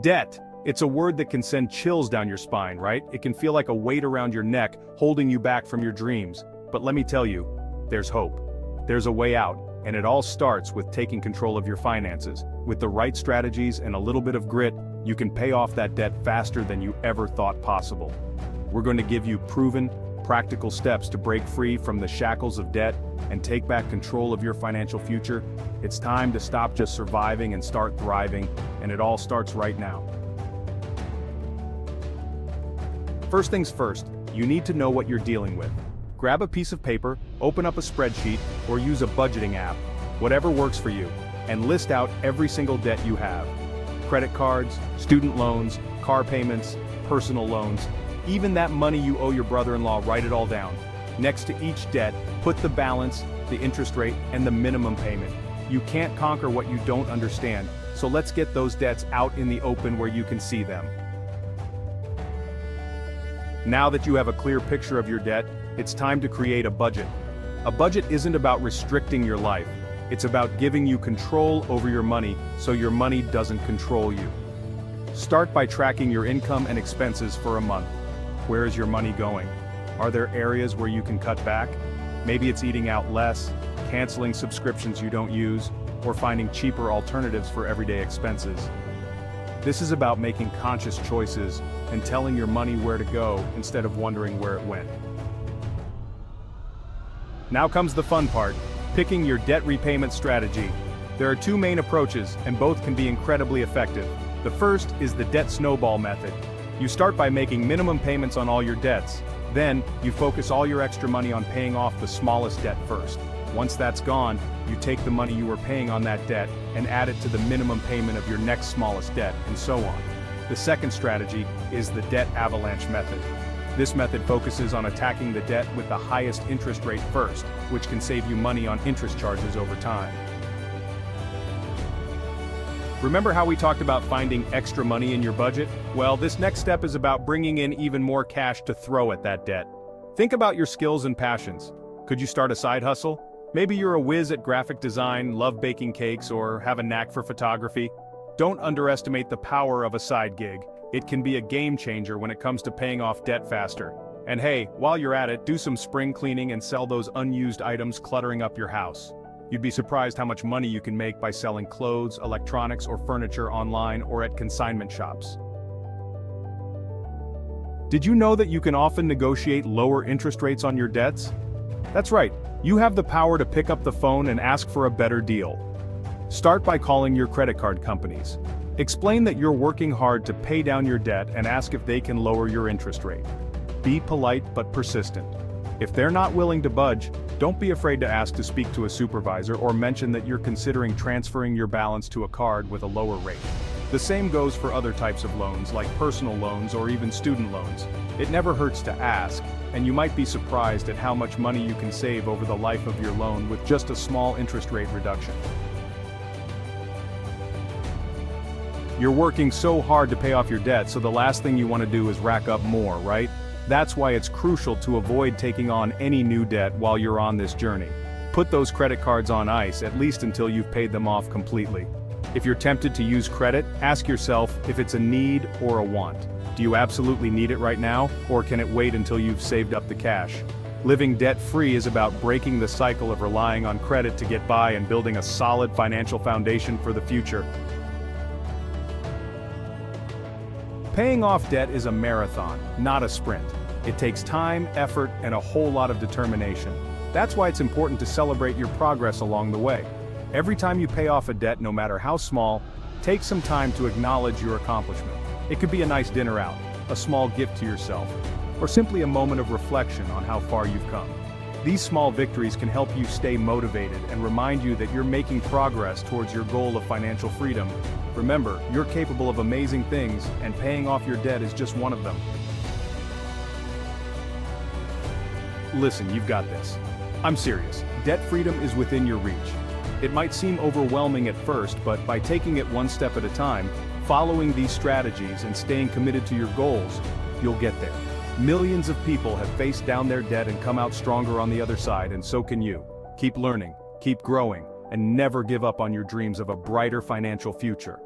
Debt. It's a word that can send chills down your spine, right? It can feel like a weight around your neck, holding you back from your dreams. But let me tell you, there's hope. There's a way out, and it all starts with taking control of your finances. With the right strategies and a little bit of grit, you can pay off that debt faster than you ever thought possible. We're going to give you proven, practical steps to break free from the shackles of debt and take back control of your financial future. It's time to stop just surviving and start thriving, and it all starts right now. First things first, you need to know what you're dealing with. Grab a piece of paper, open up a spreadsheet, or use a budgeting app, whatever works for you, and list out every single debt you have. Credit cards, student loans, car payments, personal loans, even that money you owe your brother-in-law, write it all down. Next to each debt, put the balance, the interest rate, and the minimum payment. You can't conquer what you don't understand, so let's get those debts out in the open where you can see them. Now that you have a clear picture of your debt, it's time to create a budget. A budget isn't about restricting your life. It's about giving you control over your money so your money doesn't control you. Start by tracking your income and expenses for a month. Where is your money going? Are there areas where you can cut back? Maybe it's eating out less, canceling subscriptions you don't use, or finding cheaper alternatives for everyday expenses. This is about making conscious choices and telling your money where to go instead of wondering where it went. Now comes the fun part, picking your debt repayment strategy. There are two main approaches, and both can be incredibly effective. The first is the debt snowball method. You start by making minimum payments on all your debts. Then, you focus all your extra money on paying off the smallest debt first. Once that's gone, you take the money you were paying on that debt and add it to the minimum payment of your next smallest debt, and so on. The second strategy is the debt avalanche method. This method focuses on attacking the debt with the highest interest rate first, which can save you money on interest charges over time. Remember how we talked about finding extra money in your budget? Well, this next step is about bringing in even more cash to throw at that debt. Think about your skills and passions. Could you start a side hustle? Maybe you're a whiz at graphic design, love baking cakes, or have a knack for photography. Don't underestimate the power of a side gig. It can be a game changer when it comes to paying off debt faster. And hey, while you're at it, do some spring cleaning and sell those unused items cluttering up your house. You'd be surprised how much money you can make by selling clothes, electronics, or furniture online or at consignment shops. Did you know that you can often negotiate lower interest rates on your debts? That's right, you have the power to pick up the phone and ask for a better deal. Start by calling your credit card companies. Explain that you're working hard to pay down your debt and ask if they can lower your interest rate. Be polite but persistent. If they're not willing to budge, don't be afraid to ask to speak to a supervisor or mention that you're considering transferring your balance to a card with a lower rate. The same goes for other types of loans like personal loans or even student loans. It never hurts to ask, and you might be surprised at how much money you can save over the life of your loan with just a small interest rate reduction. You're working so hard to pay off your debt, so the last thing you want to do is rack up more, right? That's why it's crucial to avoid taking on any new debt while you're on this journey. Put those credit cards on ice, at least until you've paid them off completely. If you're tempted to use credit, ask yourself if it's a need or a want. Do you absolutely need it right now, or can it wait until you've saved up the cash? Living debt-free is about breaking the cycle of relying on credit to get by and building a solid financial foundation for the future. Paying off debt is a marathon, not a sprint. It takes time, effort, and a whole lot of determination. That's why it's important to celebrate your progress along the way. Every time you pay off a debt, no matter how small, take some time to acknowledge your accomplishment. It could be a nice dinner out, a small gift to yourself, or simply a moment of reflection on how far you've come. These small victories can help you stay motivated and remind you that you're making progress towards your goal of financial freedom. Remember, you're capable of amazing things, and paying off your debt is just one of them. Listen, you've got this. I'm serious. Debt freedom is within your reach. It might seem overwhelming at first, but by taking it one step at a time, following these strategies and staying committed to your goals, you'll get there. Millions of people have faced down their debt and come out stronger on the other side, and so can you. Keep learning, keep growing, and never give up on your dreams of a brighter financial future.